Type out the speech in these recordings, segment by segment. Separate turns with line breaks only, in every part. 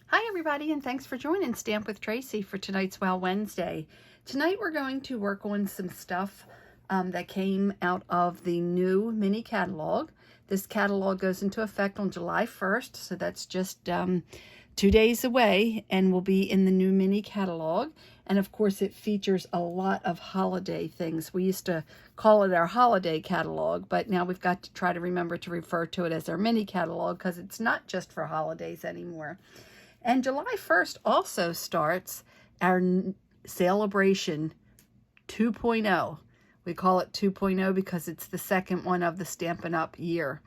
Hi everybody, and thanks for joining Stamp with Tracy for tonight's Wow Wednesday. Tonight we're going to work on some stuff that came out of the new mini catalog. This catalog goes into effect on July 1st, so that's just 2 days away and will be in the new mini catalog. And of course it features a lot of holiday things. We used to call it our holiday catalog, but now we've got to try to remember to refer to it as our mini catalog because it's not just for holidays anymore. And July 1st also starts our celebration 2.0. We call it 2.0 because it's the second one of the Stampin' Up! Year.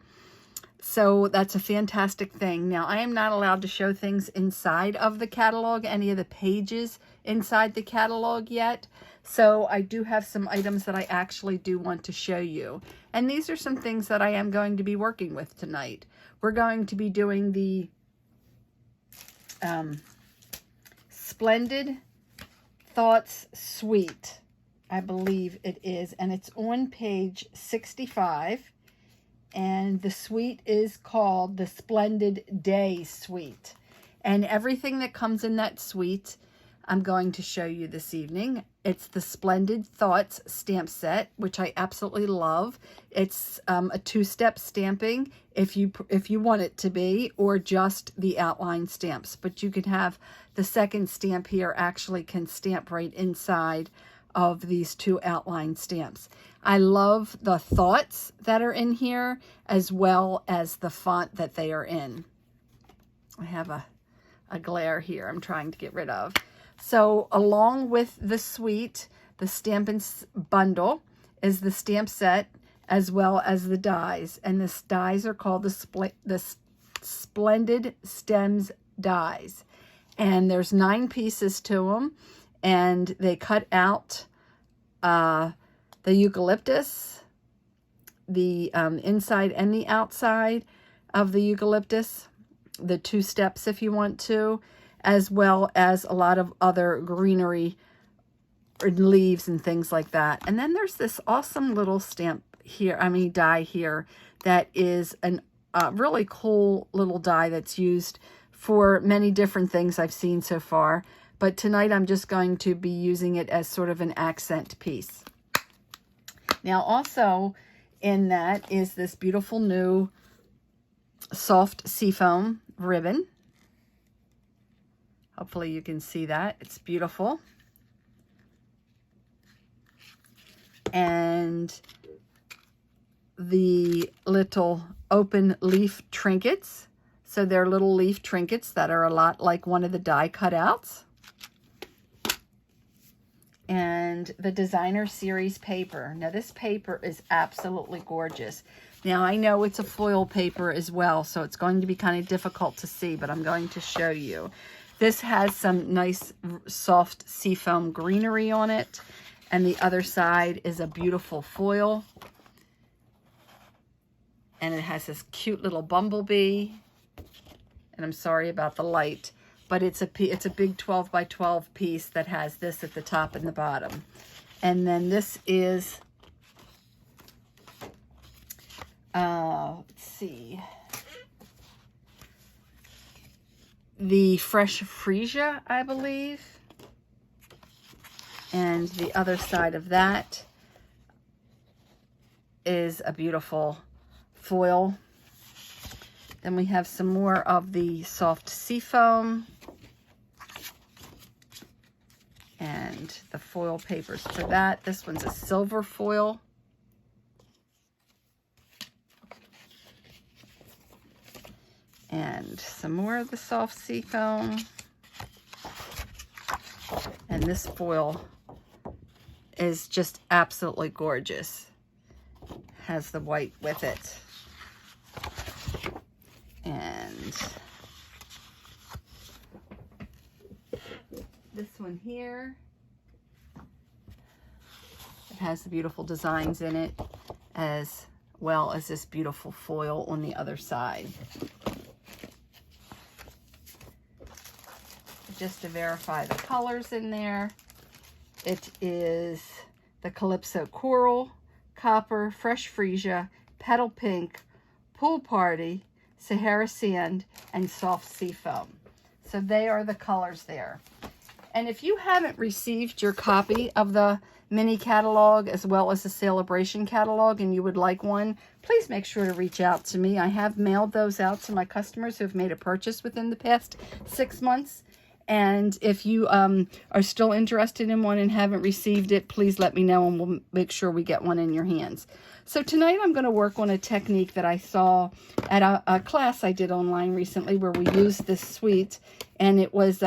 So that's a fantastic thing. Now, I am not allowed to show things inside of the catalog, any of the pages inside the catalog yet. So I do have some items that I actually do want to show you. And these are some things that I am going to be working with tonight. We're going to be doing the Splendid Thoughts Suite, I believe it is, and it's on page 65, and the suite is called the Splendid Day Suite, and everything that comes in that suite I'm going to show you this evening. It's the Splendid Thoughts stamp set, which I absolutely love. It's a two-step stamping if you want it to be, or just the outline stamps. But you can have the second stamp here actually can stamp right inside of these two outline stamps. I love the thoughts that are in here as well as the font that they are in. I have a glare here I'm trying to get rid of. So along with the suite, the Stampin' Bundle is the stamp set as well as the dies. And the dies are called the Splendid Stems dies. And there's 9 pieces to them. And they cut out the eucalyptus, the inside and the outside of the eucalyptus, the 2 steps if you want to, as well as a lot of other greenery and leaves and things like that. And then there's this awesome little stamp here, die here, that is a really cool little die that's used for many different things I've seen so far. But tonight I'm just going to be using it as sort of an accent piece. Now also in that is this beautiful new soft seafoam ribbon. Hopefully you can see that. It's beautiful. And the little open leaf trinkets. So they're little leaf trinkets that are a lot like one of the die cutouts. And the designer series paper. Now this paper is absolutely gorgeous. Now I know it's a foil paper as well, so it's going to be kind of difficult to see, but I'm going to show you. This has some nice soft seafoam greenery on it, and the other side is a beautiful foil. And it has this cute little bumblebee. And I'm sorry about the light, but it's a big 12 by 12 piece that has this at the top and the bottom. And then this is, let's see, the Fresh Freesia, I believe. And the other side of that is a beautiful foil. Then we have some more of the soft seafoam and the foil papers for that. This one's a silver foil. And some more of the soft seafoam. And this foil is just absolutely gorgeous. Has the white with it. And this one here, it has the beautiful designs in it, as well as this beautiful foil on the other side. Just to verify the colors in there, it is the Calypso Coral, Copper, Fresh Freesia, Petal Pink, Pool Party, Sahara Sand, and Soft Seafoam. So they are the colors there. And if you haven't received your copy of the mini catalog as well as the celebration catalog and you would like one, please make sure to reach out to me. I have mailed those out to my customers who have made a purchase within the past 6 months. And if you are still interested in one and haven't received it, please let me know and we'll make sure we get one in your hands. So tonight I'm going to work on a technique that I saw at a class I did online recently where we used this suite. And it was,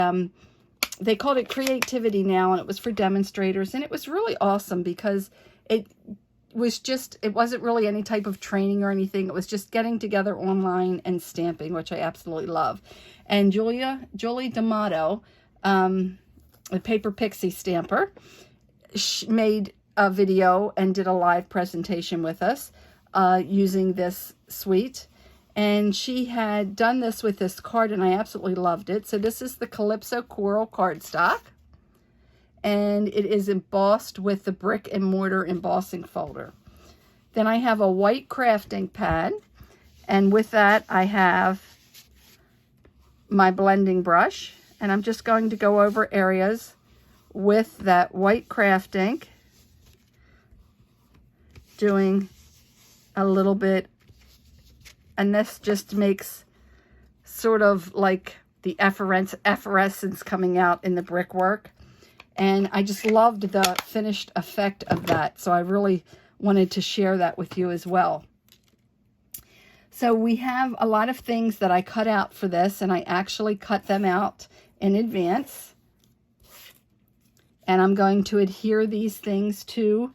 they called it Creativity Now, and it was for demonstrators. And it was really awesome because it wasn't really any type of training or anything. It was just getting together online and stamping, which I absolutely love. And Julie D'Amato, a Paper Pixie stamper, made a video and did a live presentation with us using this suite. And she had done this with this card, and I absolutely loved it. So this is the Calypso Coral cardstock. And it is embossed with the brick and mortar embossing folder. Then I have a white craft ink pad. And with that, I have my blending brush. And I'm just going to go over areas with that white craft ink, doing a little bit. And this just makes sort of like the effervescence coming out in the brickwork. And I just loved the finished effect of that. So I really wanted to share that with you as well. So we have a lot of things that I cut out for this, and I actually cut them out in advance. And I'm going to adhere these things to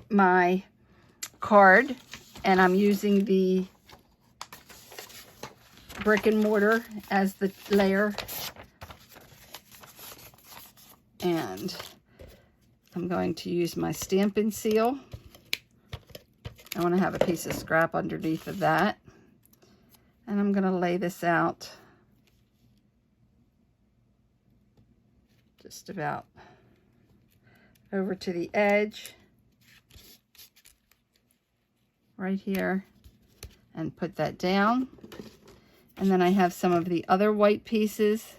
my card, and I'm using the brick and mortar as the layer, and I'm going to use my Stampin' Seal. I want to have a piece of scrap underneath of that, and I'm going to lay this out just about over to the edge right here and put that down. And then I have some of the other white pieces,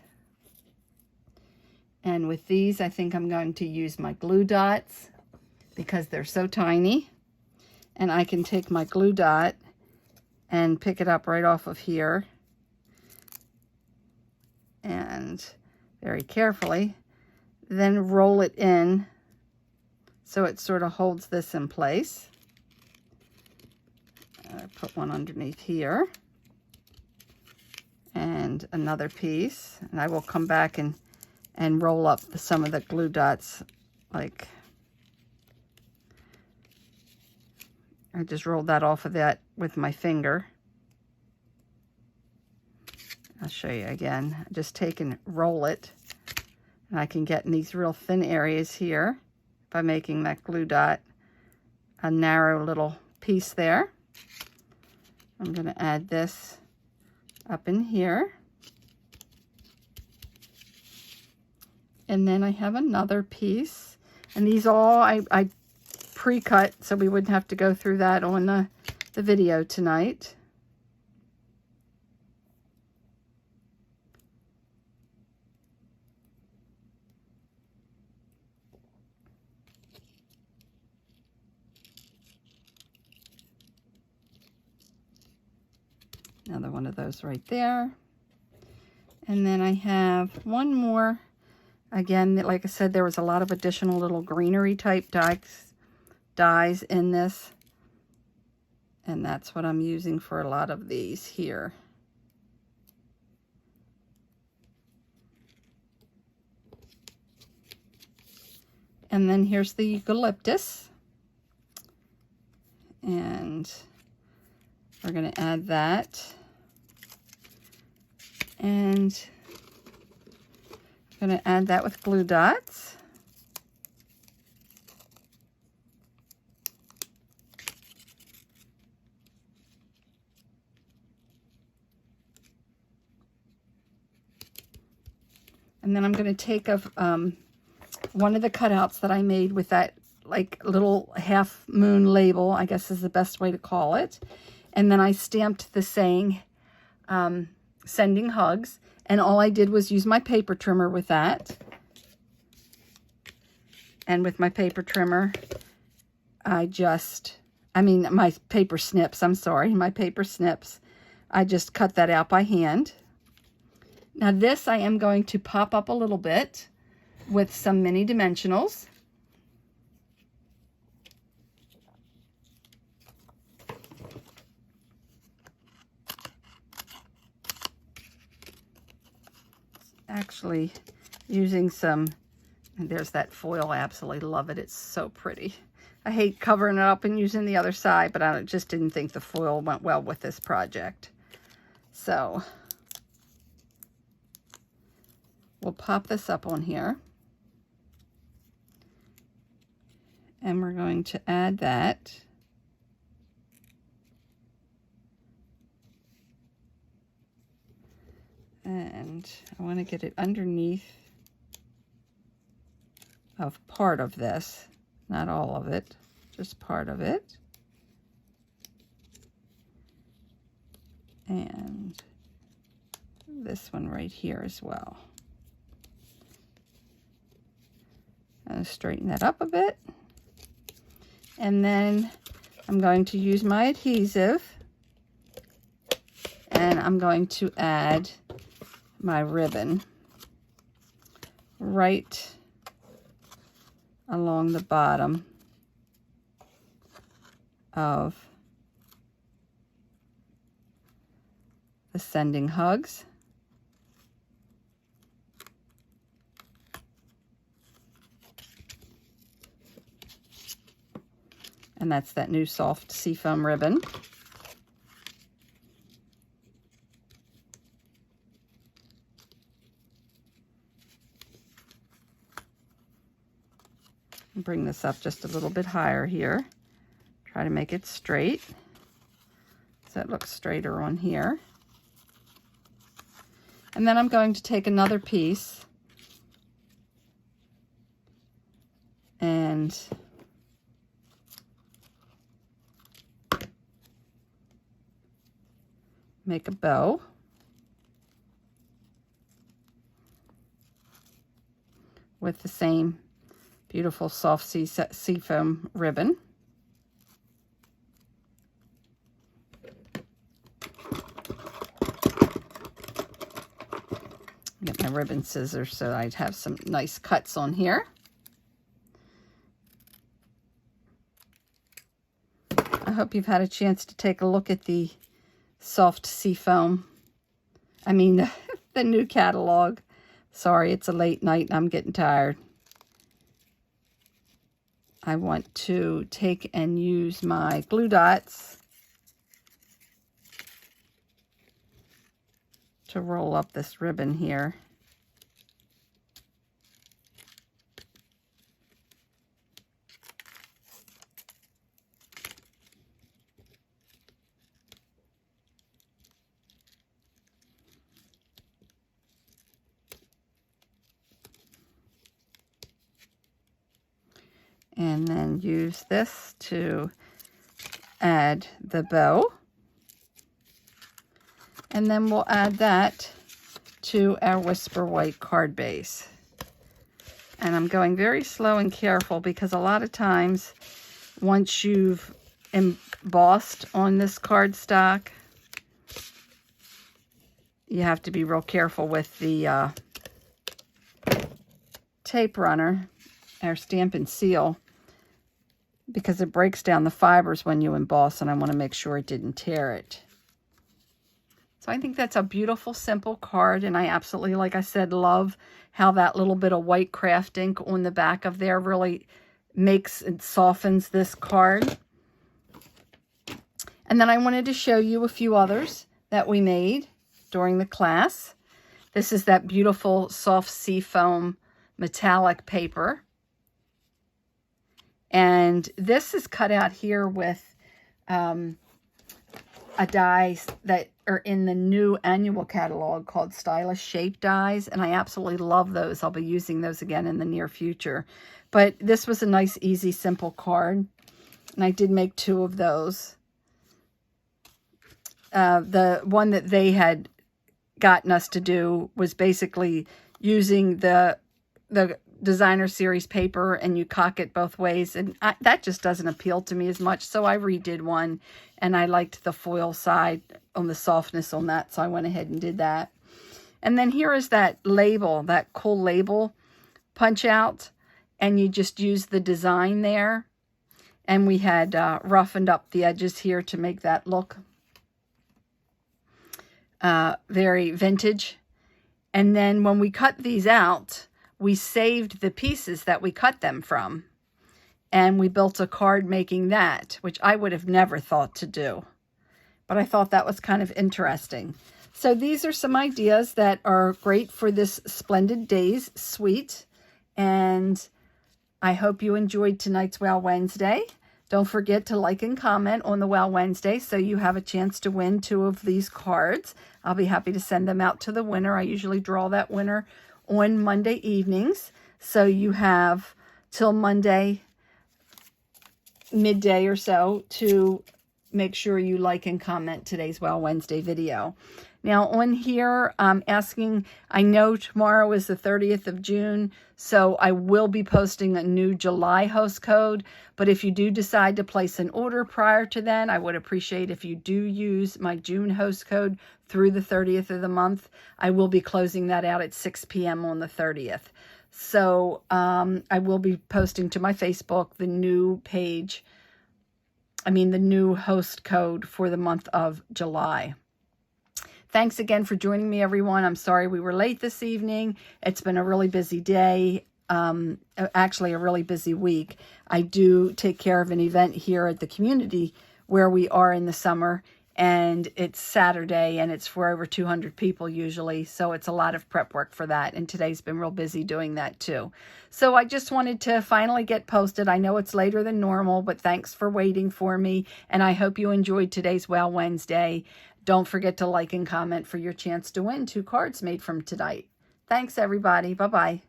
and with these I think I'm going to use my glue dots because they're so tiny, and I can take my glue dot and pick it up right off of here and very carefully then roll it in so it sort of holds this in place. I put one underneath here and another piece, and I will come back and roll up some of the glue dots. Like I just rolled that off of that with my finger. I'll show you again. Just take and roll it, and I can get in these real thin areas here by making that glue dot a narrow little piece there. I'm going to add this up in here. And then I have another piece. And these all I pre-cut so we wouldn't have to go through that on the video tonight. Another one of those right there. And then I have one more. Again, like I said, there was a lot of additional little greenery type dies in this. And that's what I'm using for a lot of these here. And then here's the eucalyptus. And we're going to add that. And I'm going to add that with glue dots. And then I'm going to take one of the cutouts that I made with that like little half moon label, I guess is the best way to call it. And then I stamped the saying, Sending Hugs. And all I did was use my paper trimmer with that. And with my paper trimmer, my paper snips, my paper snips, I just cut that out by hand. Now this I am going to pop up a little bit with some mini dimensionals. Actually using some, and there's that foil, I absolutely love it. It's so pretty. I hate covering it up and using the other side, but I just didn't think the foil went well with this project. So we'll pop this up on here. And we're going to add that. And I want to get it underneath of part of this, not all of it, just part of it. And this one right here as well. I'm going to straighten that up a bit. And then I'm going to use my adhesive, and I'm going to add my ribbon right along the bottom of the Sending Hugs. And that's that new soft seafoam ribbon. Bring this up just a little bit higher here. Try to make it straight so it looks straighter on here. And then I'm going to take another piece and make a bow with the same beautiful soft seafoam ribbon. Get my ribbon scissors so I'd have some nice cuts on here. I hope you've had a chance to take a look at the soft seafoam, the new catalog. Sorry, it's a late night and I'm getting tired. I want to take and use my glue dots to roll up this ribbon here. And then use this to add the bow. And then we'll add that to our Whisper White card base. And I'm going very slow and careful because a lot of times once you've embossed on this cardstock, you have to be real careful with the tape runner, our Stampin' Seal, because it breaks down the fibers when you emboss, and I want to make sure it didn't tear it. So I think that's a beautiful, simple card, and I absolutely, like I said, love how that little bit of white craft ink on the back of there really makes and softens this card. And then I wanted to show you a few others that we made during the class. This is that beautiful soft seafoam metallic paper. And this is cut out here with a die that are in the new annual catalog called Stylish Shape Dies. And I absolutely love those. I'll be using those again in the near future. But this was a nice, easy, simple card. And I did make 2 of those. the one that they had gotten us to do was basically using the designer series paper, and you cock it both ways, and that just doesn't appeal to me as much, so I redid one, and I liked the foil side on the softness on that, so I went ahead and did that. And then here is that label, that cool label punch out, and you just use the design there, and we had roughened up the edges here to make that look very vintage. And then when we cut these out, we saved the pieces that we cut them from, and we built a card making that, which I would have never thought to do, but I thought that was kind of interesting. So these are some ideas that are great for this Splendid Days Suite, and I hope you enjoyed tonight's Wow Wednesday. Don't forget to like and comment on the Wow Wednesday so you have a chance to win 2 of these cards. I'll be happy to send them out to the winner. I usually draw that winner on Monday evenings. So you have till Monday midday or so to make sure you like and comment today's Wow Wednesday video. Now on here, I'm asking, I know tomorrow is the 30th of June, so I will be posting a new July host code, but if you do decide to place an order prior to then, I would appreciate if you do use my June host code through the 30th of the month. I will be closing that out at 6 p.m. on the 30th. So I will be posting to my Facebook the new page, the new host code for the month of July. Thanks again for joining me, everyone. I'm sorry we were late this evening. It's been a really busy day, actually a really busy week. I do take care of an event here at the community where we are in the summer, and it's Saturday, and it's for over 200 people usually, so it's a lot of prep work for that, and today's been real busy doing that too. So I just wanted to finally get posted. I know it's later than normal, but thanks for waiting for me, and I hope you enjoyed today's Wow Wednesday. Don't forget to like and comment for your chance to win 2 cards made from tonight. Thanks, everybody. Bye-bye.